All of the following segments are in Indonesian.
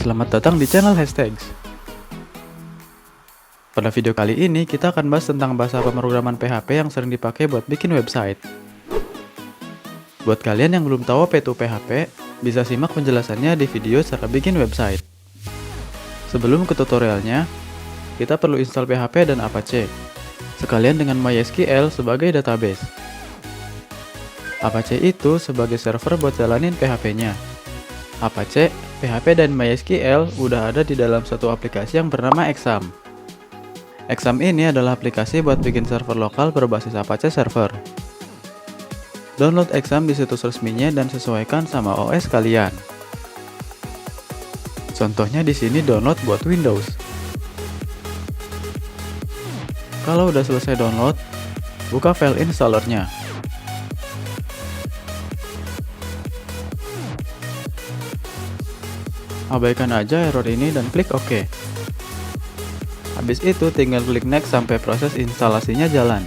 Selamat datang di channel Hashtags. Pada video kali ini kita akan bahas tentang bahasa pemrograman PHP yang sering dipakai buat bikin website. Buat kalian yang belum tahu apa itu PHP, bisa simak penjelasannya di video cara bikin website. Sebelum ke tutorialnya, kita perlu install PHP dan Apache, sekalian dengan MySQL sebagai database. Apache itu sebagai server buat jalanin PHP-nya. Apache, PHP, dan MySQL udah ada di dalam satu aplikasi yang bernama Exam. Exam ini adalah aplikasi buat bikin server lokal berbasis Apache server. Download Exam di situs resminya dan sesuaikan sama OS kalian. Contohnya di sini download buat Windows. Kalau udah selesai download, buka file installernya. Abaikan aja error ini dan klik OK. Habis itu tinggal klik next sampai proses instalasinya jalan.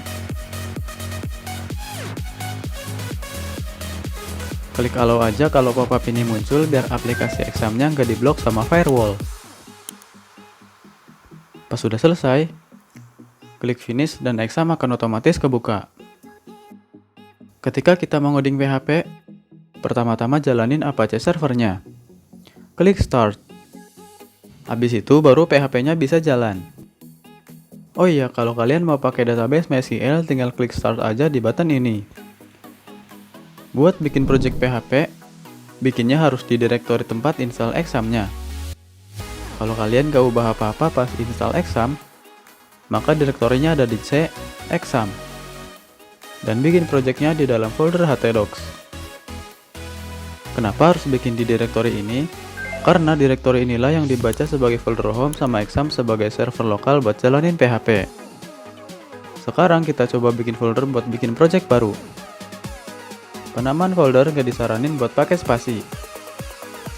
Klik allow aja kalau pop-up ini muncul biar aplikasi Examnya nggak diblok sama firewall. Pas sudah selesai, klik finish dan Exam akan otomatis kebuka. Ketika kita mau ngoding PHP, pertama-tama jalanin Apache servernya. Klik start. Habis itu baru PHP-nya bisa jalan. Oh iya, kalau kalian mau pakai database MySQL, tinggal klik start aja di button ini. Buat bikin project PHP, bikinnya harus di direktori tempat install Exam-nya. Kalau kalian gak ubah apa-apa pas install Exam, maka direktorinya ada di C, Exam. Dan bikin projectnya di dalam folder htdocs. Kenapa harus bikin di direktori ini? Karena direktori inilah yang dibaca sebagai folder home sama Exam sebagai server lokal buat jalanin PHP. Sekarang kita coba bikin folder buat bikin project baru. Penamaan folder gak disaranin buat pakai spasi.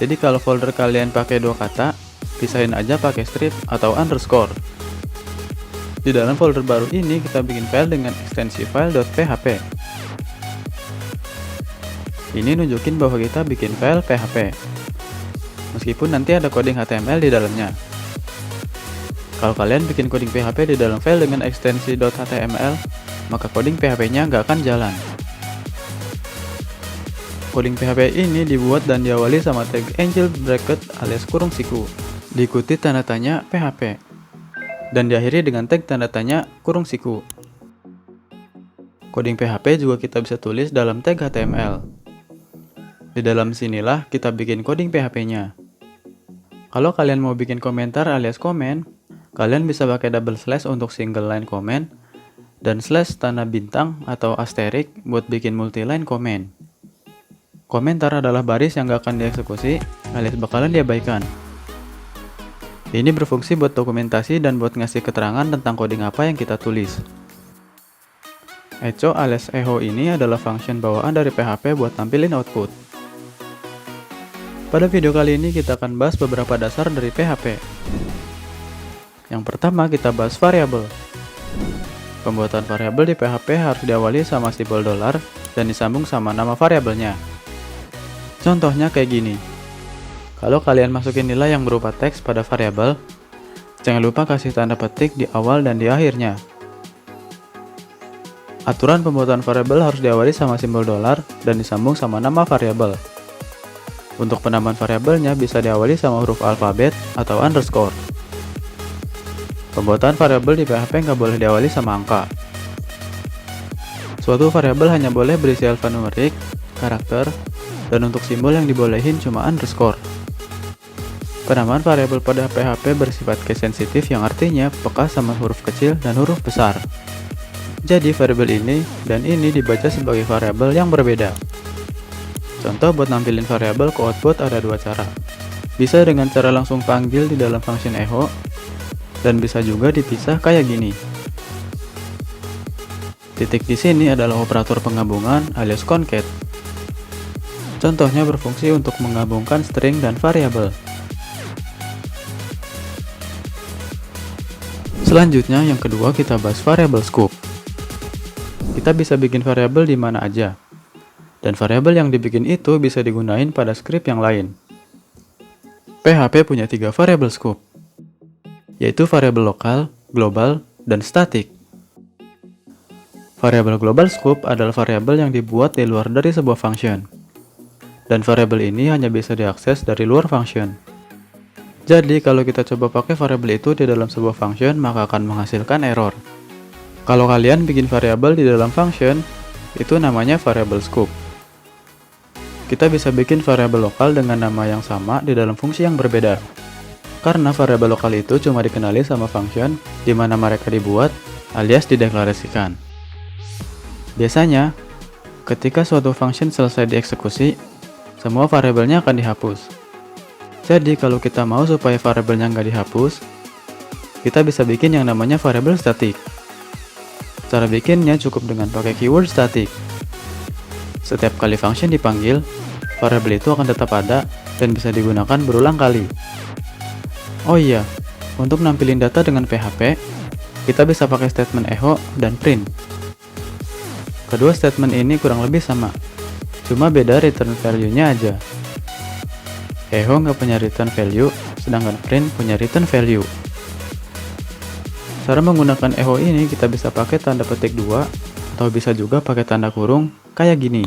Jadi kalau folder kalian pakai dua kata, pisahin aja pakai strip atau underscore. Di dalam folder baru ini kita bikin file dengan ekstensi file.php. Ini nunjukin bahwa kita bikin file PHP. Meskipun nanti ada coding HTML di dalamnya. Kalau kalian bikin coding PHP di dalam file dengan ekstensi .html, maka coding PHP-nya nggak akan jalan. Coding PHP ini dibuat dan diawali sama tag angel bracket alias kurung siku, diikuti tanda tanya PHP, dan diakhiri dengan tag tanda tanya kurung siku. Coding PHP juga kita bisa tulis dalam tag HTML. Di dalam sinilah kita bikin coding PHP-nya. Kalau kalian mau bikin komentar alias komen, kalian bisa pakai double slash untuk single line comment, dan slash tanda bintang atau asterik buat bikin multi line comment. Komentar adalah baris yang gak akan dieksekusi, alias bakalan diabaikan. Ini berfungsi buat dokumentasi dan buat ngasih keterangan tentang coding apa yang kita tulis. Echo alias echo ini adalah function bawaan dari PHP buat tampilin output. Pada video kali ini kita akan bahas beberapa dasar dari PHP. Yang pertama kita bahas variabel. Pembuatan variabel di PHP harus diawali sama simbol dolar dan disambung sama nama variabelnya. Contohnya kayak gini. Kalau kalian masukin nilai yang berupa teks pada variabel, jangan lupa kasih tanda petik di awal dan di akhirnya. Aturan pembuatan variabel harus diawali sama simbol dolar dan disambung sama nama variabel. Untuk penamaan variabelnya bisa diawali sama huruf alfabet atau underscore. Pembuatan variabel di PHP nggak boleh diawali sama angka. Suatu variabel hanya boleh berisi alfanumerik, karakter, dan untuk simbol yang dibolehin cuma underscore. Penamaan variabel pada PHP bersifat case sensitif yang artinya peka sama huruf kecil dan huruf besar. Jadi variabel ini dan ini dibaca sebagai variabel yang berbeda. Contoh buat nampilin variabel ke output ada dua cara. Bisa dengan cara langsung panggil di dalam function echo, dan bisa juga dipisah kayak gini. Titik di sini adalah operator penggabungan alias concat. Contohnya berfungsi untuk menggabungkan string dan variabel. Selanjutnya yang kedua kita bahas variabel scope. Kita bisa bikin variabel di mana aja. Dan variabel yang dibikin itu bisa digunain pada script yang lain. PHP punya 3 variabel scope, yaitu variabel lokal, global, dan statik. Variabel global scope adalah variabel yang dibuat di luar dari sebuah function, dan variabel ini hanya bisa diakses dari luar function. Jadi, kalau kita coba pakai variabel itu di dalam sebuah function, maka akan menghasilkan error. Kalau kalian bikin variabel di dalam function, itu namanya variabel scope. Kita bisa bikin variabel lokal dengan nama yang sama di dalam fungsi yang berbeda. Karena variabel lokal itu cuma dikenali sama function di mana mereka dibuat alias dideklarasikan. Biasanya, ketika suatu function selesai dieksekusi, semua variabelnya akan dihapus. Jadi kalau kita mau supaya variabelnya nggak dihapus, kita bisa bikin yang namanya variabel statik. Cara bikinnya cukup dengan pakai keyword statik. Setiap kali function dipanggil, variabel itu akan tetap ada dan bisa digunakan berulang kali. Oh iya, untuk nampilin data dengan PHP, kita bisa pakai statement echo dan print. Kedua statement ini kurang lebih sama, cuma beda return value-nya aja. Echo nggak punya return value, sedangkan print punya return value. Cara menggunakan echo ini kita bisa pakai tanda petik 2, atau bisa juga pakai tanda kurung, kayak gini.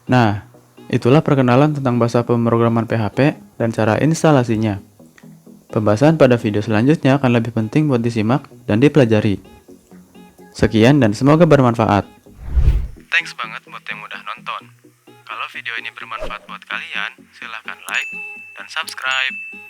Nah, itulah perkenalan tentang bahasa pemrograman PHP dan cara instalasinya. Pembahasan pada video selanjutnya akan lebih penting buat disimak dan dipelajari. Sekian dan semoga bermanfaat. Thanks banget buat yang udah nonton. Kalau video ini bermanfaat buat kalian, silahkan like dan subscribe.